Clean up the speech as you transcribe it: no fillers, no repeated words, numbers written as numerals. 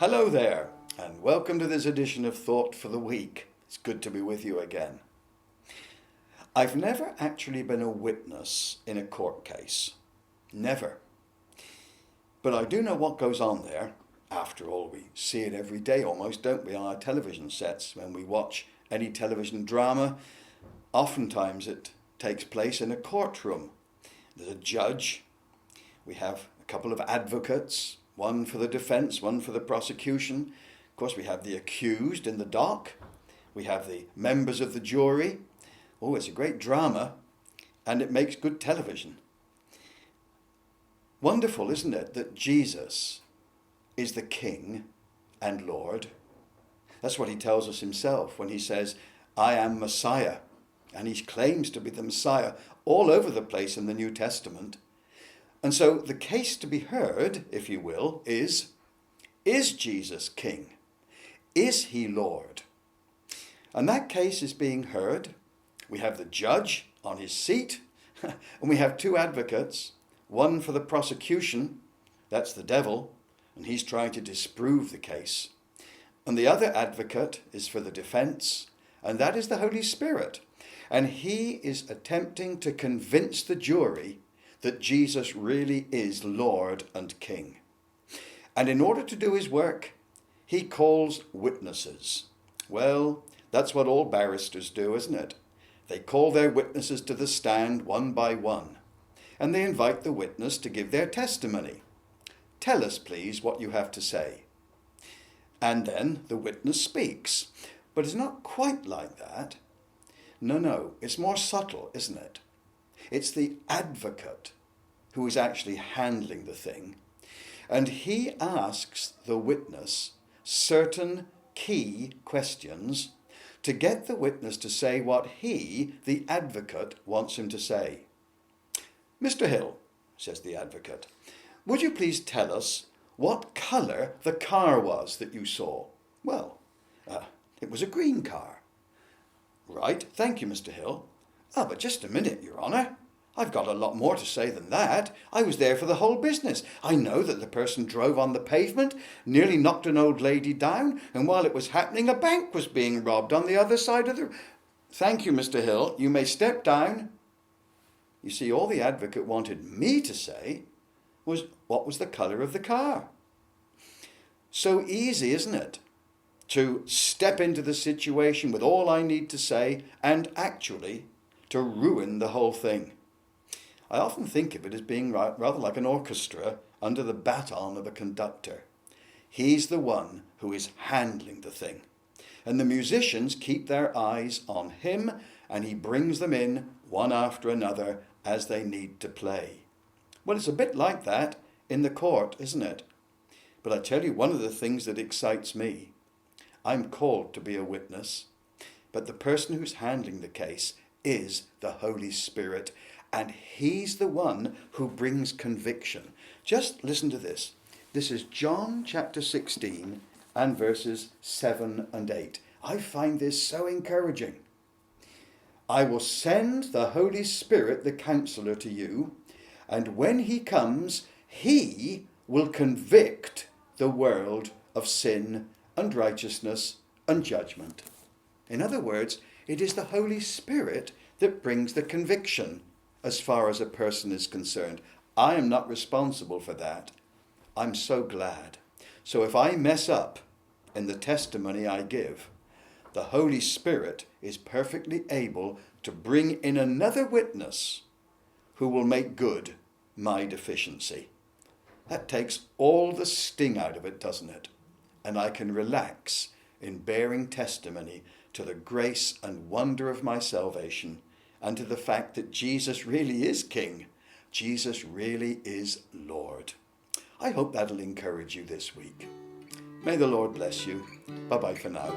Hello there, and welcome to this edition of Thought for the Week. It's good to be with you again. I've never actually been a witness in a court case. Never. But I do know what goes on there. After all, we see it every day almost, don't we, on our television sets when we watch any television drama. Oftentimes it takes place in a courtroom. There's a judge. We have a couple of advocates, one for the defense, one for the prosecution. Of course, we have the accused in the dock. We have the members of the jury. Oh, it's a great drama, and it makes good television. Wonderful, isn't it, that Jesus is the King and Lord? That's what he tells us himself when he says, I am Messiah. And he claims to be the Messiah all over the place in the New Testament. And so the case to be heard, if you will, is Jesus King? Is he Lord? And that case is being heard. We have the judge on his seat, and we have two advocates, one for the prosecution, that's the devil, and he's trying to disprove the case. And the other advocate is for the defense, and that is the Holy Spirit. And he is attempting to convince the jury that Jesus really is Lord and King. And in order to do his work, he calls witnesses. Well, that's what all barristers do, isn't it? They call their witnesses to the stand one by one, and they invite the witness to give their testimony. Tell us, please, what you have to say. And then the witness speaks. But it's not quite like that. No, it's more subtle, isn't it? It's the advocate who is actually handling the thing. And he asks the witness certain key questions to get the witness to say what he, the advocate, wants him to say. Mr. Hill, says the advocate, would you please tell us what colour the car was that you saw? Well, it was a green car. Right, thank you, Mr. Hill. But just a minute, Your Honour. I've got a lot more to say than that. I was there for the whole business. I know that the person drove on the pavement, nearly knocked an old lady down, and while it was happening, a bank was being robbed on the other side of the... Thank you, Mr. Hill. You may step down. You see, all the advocate wanted me to say was what was the colour of the car. So easy, isn't it, to step into the situation with all I need to say and actually to ruin the whole thing. I often think of it as being rather like an orchestra under the baton of a conductor. He's the one who is handling the thing. And the musicians keep their eyes on him, and he brings them in one after another as they need to play. Well, it's a bit like that in the court, isn't it? But I tell you, one of the things that excites me, I'm called to be a witness, but the person who's handling the case is the Holy Spirit, and he's the one who brings conviction. Just listen to this. This is John chapter 16 and verses 7 and 8. I find this so encouraging. I will send the Holy Spirit, the counselor, to you, and when he comes, he will convict the world of sin and righteousness and judgment. In other words, it is the Holy Spirit that brings the conviction as far as a person is concerned. I am not responsible for that. I'm so glad. So if I mess up in the testimony I give, the Holy Spirit is perfectly able to bring in another witness who will make good my deficiency. That takes all the sting out of it, doesn't it? And I can relax in bearing testimony to the grace and wonder of my salvation and to the fact that Jesus really is King. Jesus really is Lord. I hope that'll encourage you this week. May the Lord bless you. Bye-bye for now.